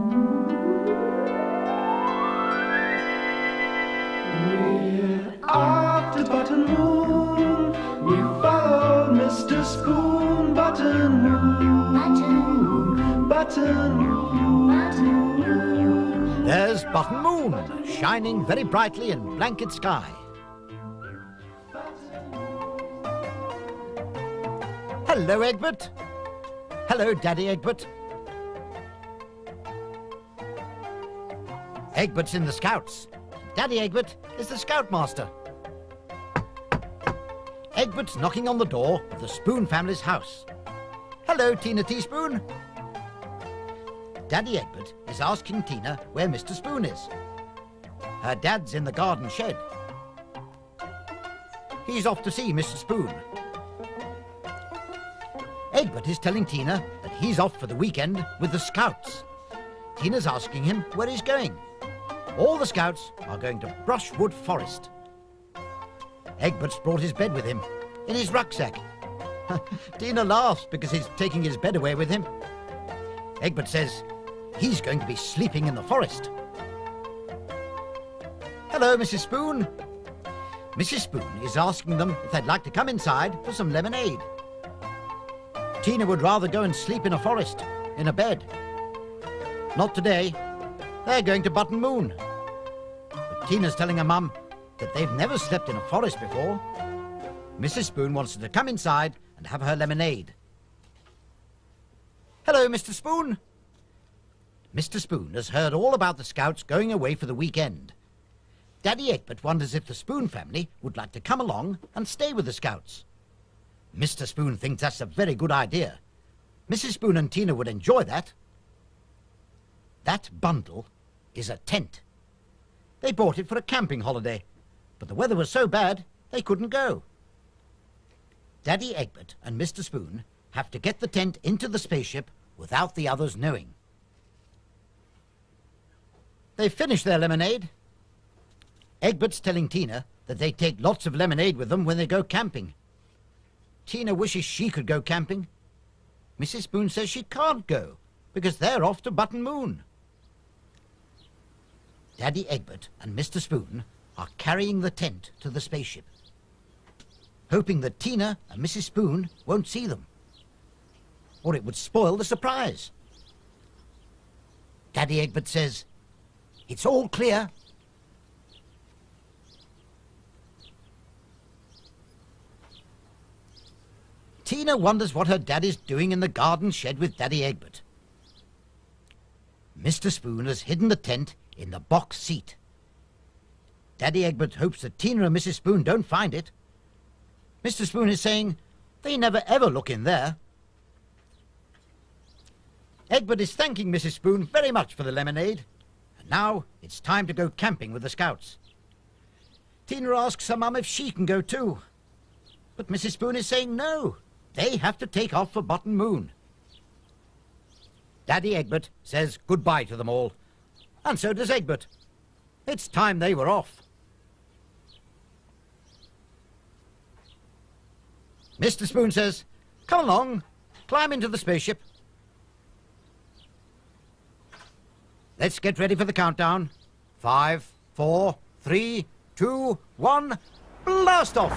We're off to Button Moon. We follow Mr. Spoon. Button Moon. Button Moon. There's Button Moon, shining very brightly in blanket sky. Hello, Egbert. Hello, Daddy Egbert. Egbert's in the Scouts. Daddy Egbert is the Scoutmaster. Egbert's knocking on the door of the Spoon family's house. Hello, Tina Teaspoon. Daddy Egbert is asking Tina where Mr. Spoon is. Her dad's in the garden shed. He's off to see Mr. Spoon. Egbert is telling Tina that he's off for the weekend with the Scouts. Tina's asking him where he's going. All the Scouts are going to Brushwood Forest. Egbert's brought his bed with him, in his rucksack. Tina laughs because he's taking his bed away with him. Egbert says he's going to be sleeping in the forest. Hello, Mrs. Spoon. Mrs. Spoon is asking them if they'd like to come inside for some lemonade. Tina would rather go and sleep in a forest, in a bed. Not today. They're going to Button Moon. But Tina's telling her mum that they've never slept in a forest before. Mrs. Spoon wants her to come inside and have her lemonade. Hello, Mr. Spoon. Mr. Spoon has heard all about the Scouts going away for the weekend. Daddy Egbert wonders if the Spoon family would like to come along and stay with the Scouts. Mr. Spoon thinks that's a very good idea. Mrs. Spoon and Tina would enjoy that. That bundle is a tent. They bought it for a camping holiday, but the weather was so bad they couldn't go. Daddy Egbert and Mr. Spoon have to get the tent into the spaceship without the others knowing. They've finished their lemonade. Egbert's telling Tina that they take lots of lemonade with them when they go camping. Tina wishes she could go camping. Mrs. Spoon says she can't go because they're off to Button Moon. Daddy Egbert and Mr. Spoon are carrying the tent to the spaceship, hoping that Tina and Mrs. Spoon won't see them, or it would spoil the surprise. Daddy Egbert says, "It's all clear." Tina wonders what her dad is doing in the garden shed with Daddy Egbert. Mr. Spoon has hidden the tent in the box seat. Daddy Egbert hopes that Tina and Mrs. Spoon don't find it. Mr. Spoon is saying they never ever look in there. Egbert is thanking Mrs. Spoon very much for the lemonade. And now it's time to go camping with the Scouts. Tina asks her mum if she can go too. But Mrs. Spoon is saying no. They have to take off for Button Moon. Daddy Egbert says goodbye to them all. And so does Egbert. It's time they were off. Mr. Spoon says, "Come along, climb into the spaceship. Let's get ready for the countdown. 5, 4, 3, 2, 1, blast off!"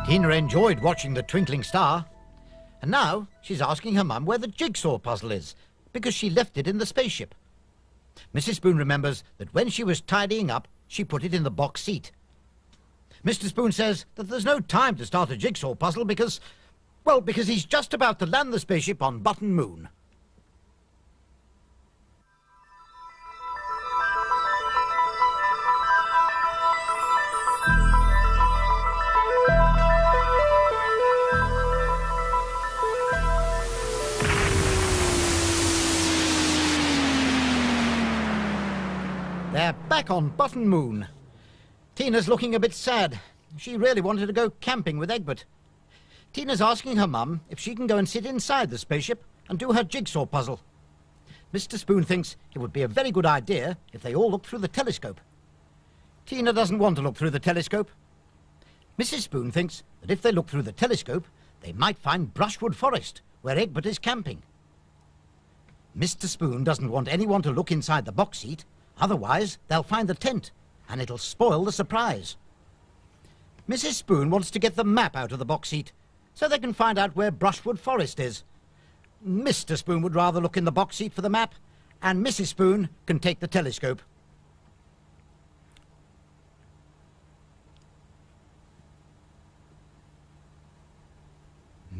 Tina enjoyed watching the twinkling star, and now she's asking her mum where the jigsaw puzzle is, because she left it in the spaceship. Mrs. Spoon remembers that when she was tidying up, she put it in the box seat. Mr. Spoon says that there's no time to start a jigsaw puzzle because he's just about to land the spaceship on Button Moon. They're back on Button Moon. Tina's looking a bit sad. She really wanted to go camping with Egbert. Tina's asking her mum if she can go and sit inside the spaceship and do her jigsaw puzzle. Mr. Spoon thinks it would be a very good idea if they all looked through the telescope. Tina doesn't want to look through the telescope. Mrs. Spoon thinks that if they look through the telescope, they might find Brushwood Forest, where Egbert is camping. Mr. Spoon doesn't want anyone to look inside the box seat, otherwise they'll find the tent, and it'll spoil the surprise. Mrs. Spoon wants to get the map out of the box seat, so they can find out where Brushwood Forest is. Mr. Spoon would rather look in the box seat for the map, and Mrs. Spoon can take the telescope.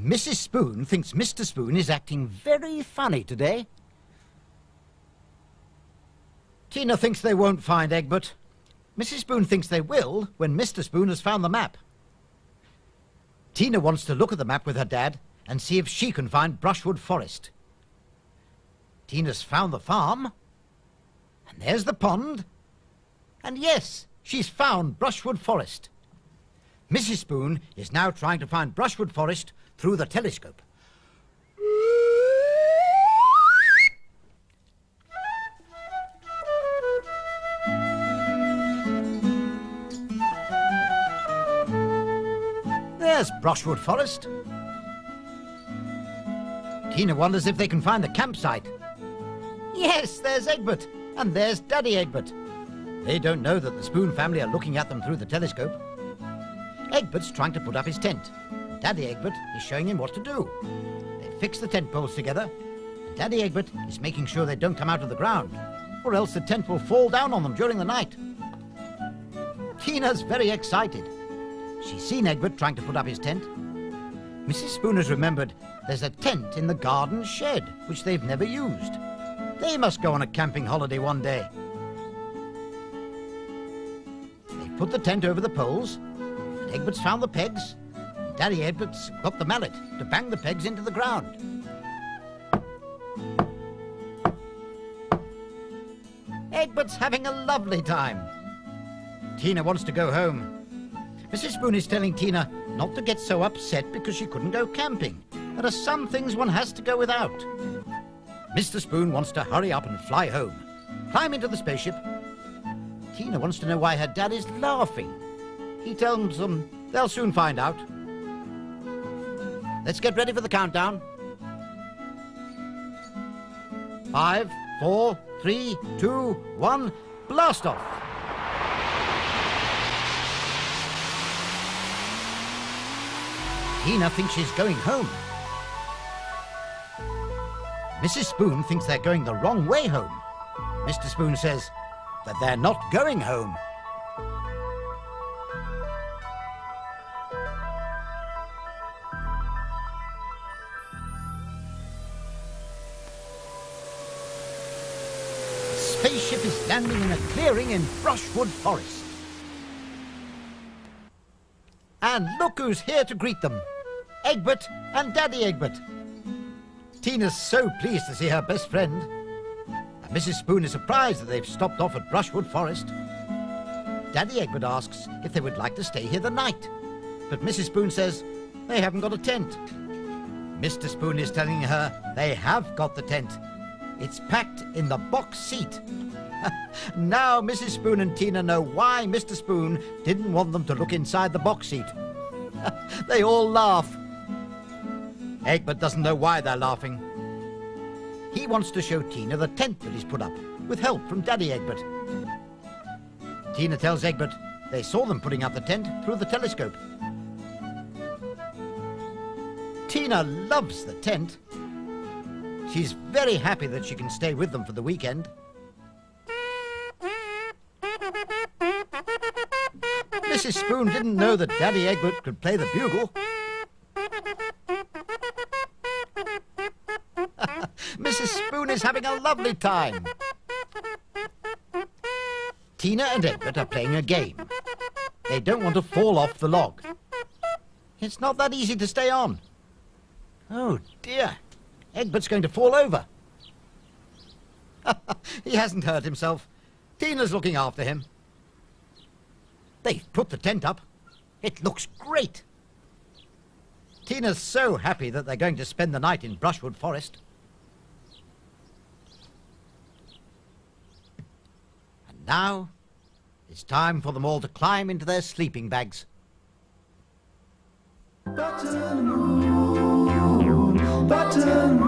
Mrs. Spoon thinks Mr. Spoon is acting very funny today. Tina thinks they won't find Egbert. Mrs. Spoon thinks they will when Mr. Spoon has found the map. Tina wants to look at the map with her dad and see if she can find Brushwood Forest. Tina's found the farm, and there's the pond, and yes, she's found Brushwood Forest. Mrs. Spoon is now trying to find Brushwood Forest through the telescope. There's Brushwood Forest. Tina wonders if they can find the campsite. Yes, there's Egbert, and there's Daddy Egbert. They don't know that the Spoon family are looking at them through the telescope. Egbert's trying to put up his tent. Daddy Egbert is showing him what to do. They fix the tent poles together, and Daddy Egbert is making sure they don't come out of the ground, or else the tent will fall down on them during the night. Tina's very excited. She's seen Egbert trying to put up his tent. Mrs. Spoon has remembered there's a tent in the garden shed, which they've never used. They must go on a camping holiday one day. They've put the tent over the poles, and Egbert's found the pegs. Daddy Egbert's got the mallet to bang the pegs into the ground. Egbert's having a lovely time. Tina wants to go home. Mrs. Spoon is telling Tina not to get so upset because she couldn't go camping. There are some things one has to go without. Mr. Spoon wants to hurry up and fly home. Climb into the spaceship. Tina wants to know why her dad is laughing. He tells them they'll soon find out. Let's get ready for the countdown. 5, 4, 3, 2, 1, blast off! Tina thinks she's going home. Mrs. Spoon thinks they're going the wrong way home. Mr. Spoon says that they're not going home. The spaceship is landing in a clearing in Brushwood Forest. And look who's here to greet them. Egbert and Daddy Egbert. Tina's so pleased to see her best friend. And Mrs. Spoon is surprised that they've stopped off at Brushwood Forest. Daddy Egbert asks if they would like to stay here the night. But Mrs. Spoon says they haven't got a tent. Mr. Spoon is telling her they have got the tent. It's packed in the box seat. Now Mrs. Spoon and Tina know why Mr. Spoon didn't want them to look inside the box seat. They all laugh. Egbert doesn't know why they're laughing. He wants to show Tina the tent that he's put up, with help from Daddy Egbert. Tina tells Egbert they saw them putting up the tent through the telescope. Tina loves the tent. She's very happy that she can stay with them for the weekend. Mrs. Spoon didn't know that Daddy Egbert could play the bugle. Mrs. Spoon is having a lovely time. Tina and Egbert are playing a game. They don't want to fall off the log. It's not that easy to stay on. Oh dear, Egbert's going to fall over. He hasn't hurt himself. Tina's looking after him. They've put the tent up. It looks great. Tina's so happy that they're going to spend the night in Brushwood Forest. And now, It's time for them all to climb into their sleeping bags. Button moon, button moon.